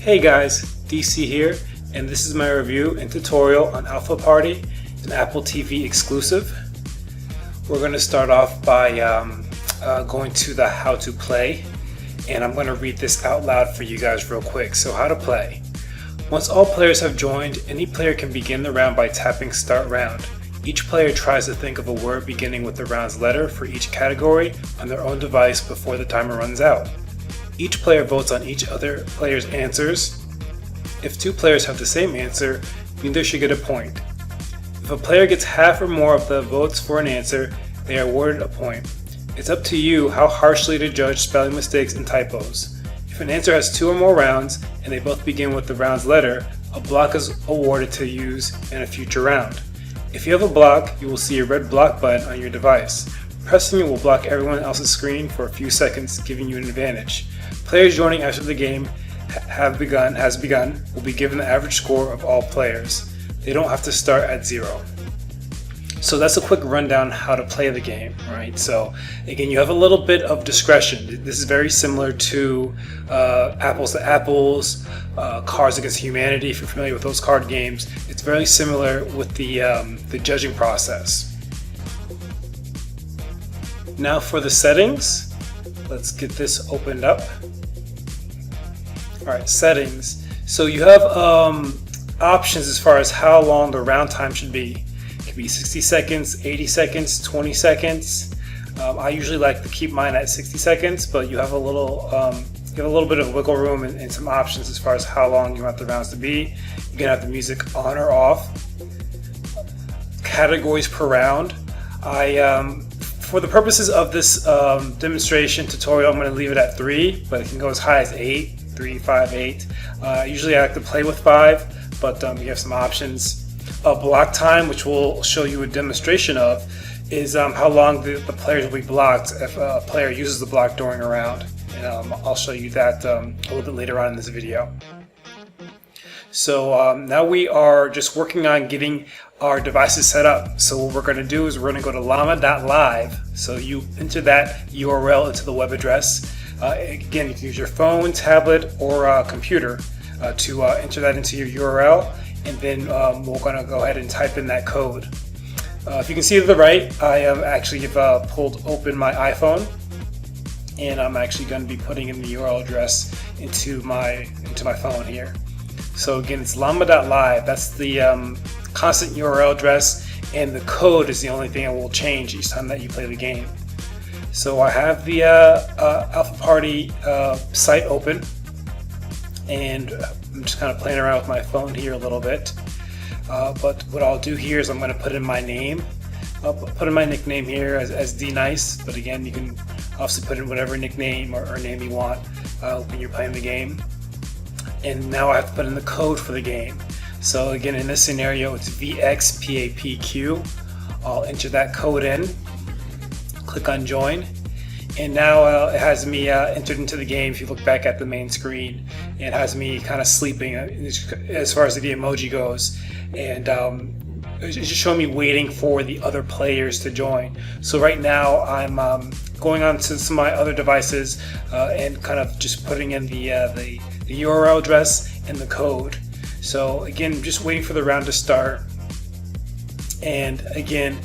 Hey guys, DC here, and this is my review and tutorial on AlphaParty, an Apple TV exclusive. We're going to start off by going to the how to play, and I'm going to read this out loud for you guys real quick. So how to play. Once all players have joined, any player can begin the round by tapping Start Round. Each player tries to think of a word beginning with the round's letter for each category on their own device before the timer runs out. Each player votes on each other player's answers. If two players have the same answer, neither should get a point. If a player gets half or more of the votes for an answer, they are awarded a point. It's up to you how harshly to judge spelling mistakes and typos. If an answer has two or more rounds and they both begin with the round's letter, a block is awarded to use in a future round. If you have a block, you will see a red block button on your device. Pressing it will block everyone else's screen for a few seconds, giving you an advantage. Players joining after the game has begun will be given the average score of all players. They don't have to start at 0. So that's a quick rundown how to play the game, right? So again, you have a little bit of discretion. This is very similar to Apples to Apples, Cards Against Humanity, if you're familiar with those card games. It's very similar with the judging process. Now for the settings, let's get this opened up. Alright, settings. So you have options as far as how long the round time should be. It can be 60 seconds, 80 seconds, 20 seconds. I usually like to keep mine at 60 seconds, but you have a little bit of wiggle room and some options as far as how long you want the rounds to be. You can have the music on or off. Categories per round. For the purposes of this demonstration tutorial, I'm going to leave it at 3, but it can go as high as 8, 3, 5, 8. Usually I like to play with 5, but you have some options. Block time, which we'll show you a demonstration of, is how long the players will be blocked if a player uses the block during a round. And I'll show you that a little bit later on in this video. So now we are just working on getting our devices set up. So what we're going to do is we're going to go to llama.live. So you enter that URL into the web address. Again, you can use your phone, tablet, or computer to enter that into your URL, and then we're going to go ahead and type in that code. If you can see to the right, I have actually pulled open my iPhone, and I'm actually going to be putting in the URL address into my phone here. So again, it's llama.live. That's the constant URL address, and the code is the only thing that will change each time that you play the game. So I have the AlphaParty site open, and I'm just kind of playing around with my phone here a little bit. But what I'll do here is I'm going to put in my name. I'll put in my nickname here as D-Nice, but again, you can obviously put in whatever nickname or name you want when you're playing the game. And now I have to put in the code for the game. So again, in this scenario, it's VXPAPQ. I'll enter that code in, click on join, and now it has me entered into the game. If you look back at the main screen, it has me kind of sleeping as far as the emoji goes, and it's just showing me waiting for the other players to join. So right now I'm going on to some of my other devices and kind of just putting in the URL address and the code. So again, just waiting for the round to start. And again,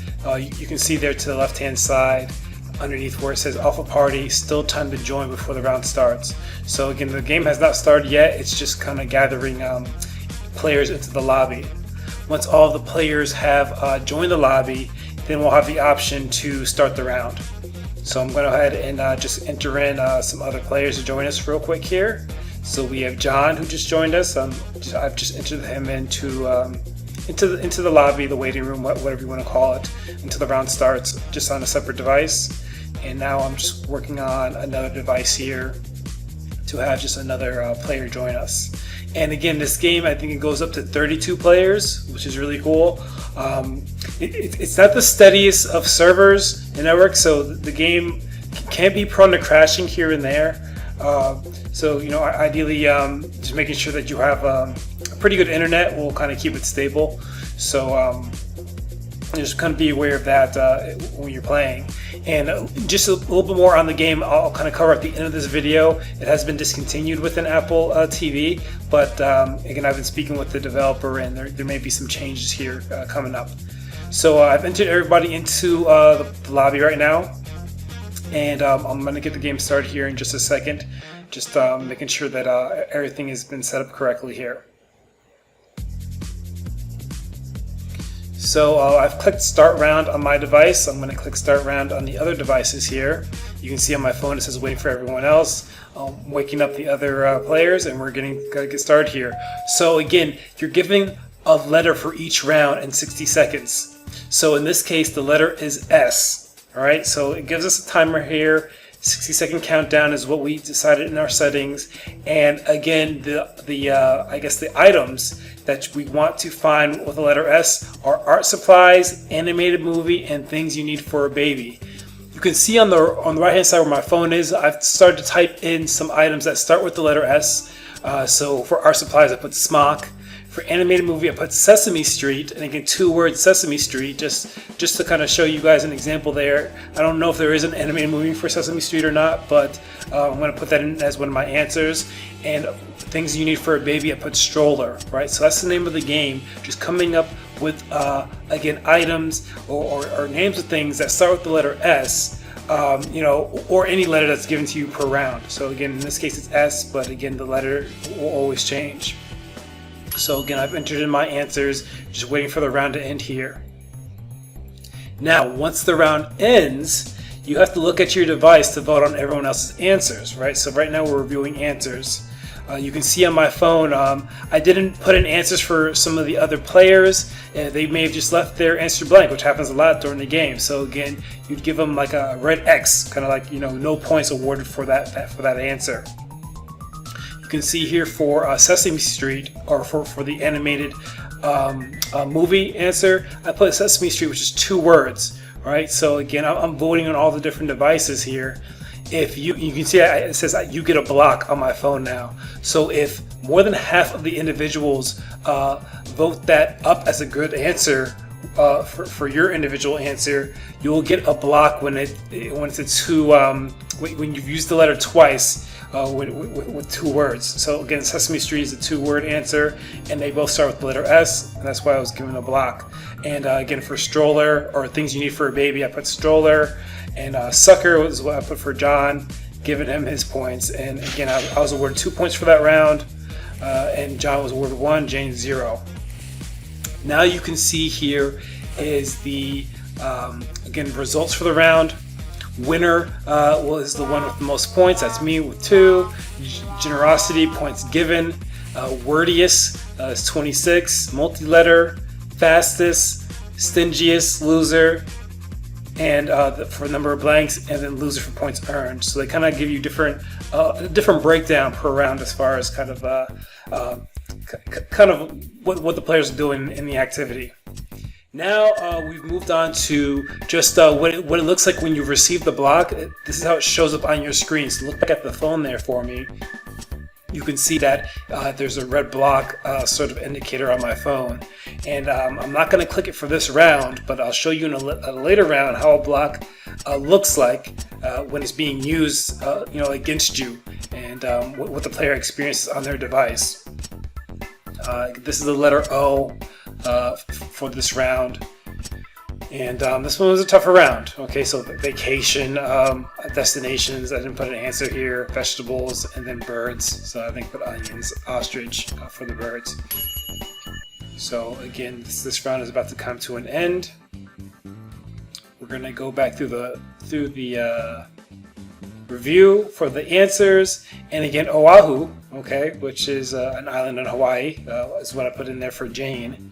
you can see there to the left hand side underneath where it says AlphaParty, still time to join before the round starts. So again, the game has not started yet. It's just kind of gathering players into the lobby. Once all the players have joined the lobby, then we'll have the option to start the round. So I'm going to go ahead and just enter in some other players to join us real quick here. So we have John, who just joined us. I've just entered him into the lobby, the waiting room, whatever you want to call it, until the round starts, just on a separate device. And now I'm just working on another device here to have just another player join us. And again, this game, I think it goes up to 32 players, which is really cool. It's not the steadiest of servers and networks, so the game can be prone to crashing here and there. So ideally, just making sure that you have a pretty good internet will kind of keep it stable. So Just kind of be aware of that when you're playing. And just a little bit more on the game, I'll kind of cover at the end of this video. It has been discontinued within Apple TV, but again, I've been speaking with the developer, and there may be some changes here coming up. So I've entered everybody into the lobby right now, and I'm going to get the game started here in just a second, just making sure that everything has been set up correctly here. So I've clicked start round on my device. I'm going to click start round on the other devices here. You can see on my phone it says waiting for everyone else. I'm waking up the other players, and we're going to get started here. So again, you're giving a letter for each round in 60 seconds. So in this case, the letter is S. All right, so it gives us a timer here. 60-second countdown is what we decided in our settings. And again, I guess the items that we want to find with the letter S are art supplies, animated movie, and things you need for a baby. You can see on the right hand side where my phone is, I've started to type in some items that start with the letter S. So for art supplies, I put smock. For animated movie, I put Sesame Street, and again, 2 words, Sesame Street, just to kind of show you guys an example there. I don't know if there is an animated movie for Sesame Street or not, but I'm going to put that in as one of my answers. And things you need for a baby, I put stroller, right? So that's the name of the game, just coming up with, again, items or names of things that start with the letter S, or any letter that's given to you per round. So again, in this case, it's S, but again, the letter will always change. So again, I've entered in my answers, just waiting for the round to end here. Now, once the round ends, you have to look at your device to vote on everyone else's answers, right? So right now we're reviewing answers. You can see on my phone, I didn't put in answers for some of the other players. They may have just left their answer blank, which happens a lot during the game. So again, you'd give them like a red X, kind of like, no points awarded for that answer. You can see here for Sesame Street, or for the animated movie answer, I put Sesame Street, which is 2 words, right? So again, I'm voting on all the different devices here. If you can see it says you get a block on my phone now. So if more than half of the individuals vote that up as a good answer for your individual answer, you will get a block when it's when you've used the letter twice. With 2 words. So again, Sesame Street is a 2-word answer, and they both start with the letter S, and that's why I was given a block. And again, for stroller, or things you need for a baby, I put stroller, and sucker was what I put for John, giving him his points. And again, I was awarded 2 points for that round, and John was awarded 1, Jane 0. Now you can see here is the again, results for the round. Winner was the one with the most points. That's me with 2. Generosity, points given. Wordiest is 26. Multi-letter, fastest, stingiest, loser, and for number of blanks, and then loser for points earned. So they kind of give you different breakdown per round as far as kind of what the players are doing in the activity. Now we've moved on to just what it looks like when you've received the block. This is how it shows up on your screen. So look back at the phone there for me. You can see that there's a red block sort of indicator on my phone. And I'm not going to click it for this round, but I'll show you in a later round how a block looks like when it's being used against you, and what the player experiences on their device. This is the letter O. For this round, and this one was a tougher round. Okay, so vacation, destinations, I didn't put an answer here, vegetables, and then birds, so I think put onions, ostrich for the birds. So again, this round is about to come to an end. We're going to go back through the review for the answers, and again, Oahu, okay, which is an island in Hawaii, is what I put in there for Jane.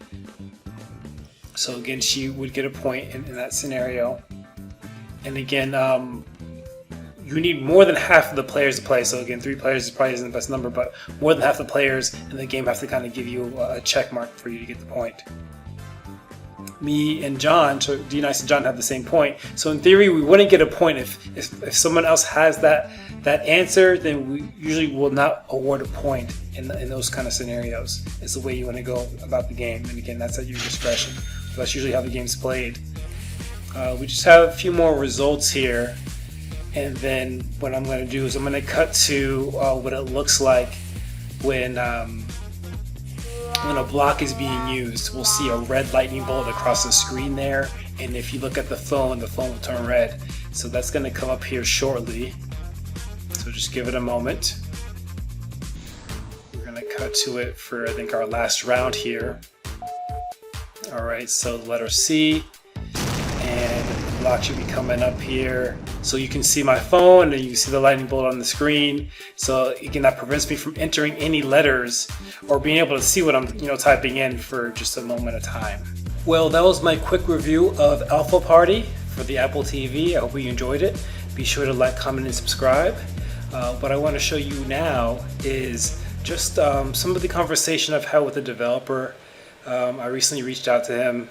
So again, she would get a point in that scenario. And again, you need more than half of the players to play. So again, 3 players probably isn't the best number, but more than half the players in the game have to kind of give you a check mark for you to get the point. Me and John, so D-Nice and John have the same point. So in theory, we wouldn't get a point if someone else has that answer. Then we usually will not award a point in those kind of scenarios. It's the way you want to go about the game. And again, that's at your discretion. That's usually how the game's played. We just have a few more results here, and then what I'm going to do is I'm going to cut to what it looks like when a block is being used. We'll see a red lightning bolt across the screen there, and if you look at the phone will turn red. So that's going to come up here shortly. So just give it a moment. We're going to cut to it for, I think, our last round here. Alright, so the letter C, and the block should be coming up here. So you can see my phone and you can see the lightning bolt on the screen. So again, that prevents me from entering any letters or being able to see what I'm typing in for just a moment of time. Well, that was my quick review of AlphaParty for the Apple TV. I hope you enjoyed it. Be sure to like, comment, and subscribe. What I want to show you now is just some of the conversation I've had with the developer. I recently reached out to him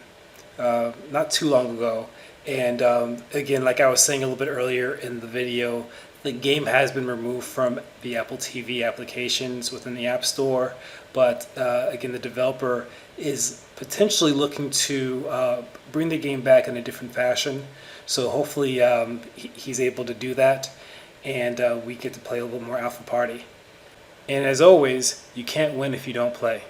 not too long ago, and again, like I was saying a little bit earlier in the video, the game has been removed from the Apple TV applications within the App Store, but again, the developer is potentially looking to bring the game back in a different fashion. So hopefully he's able to do that, and we get to play a little more AlphaParty. And as always, you can't win if you don't play.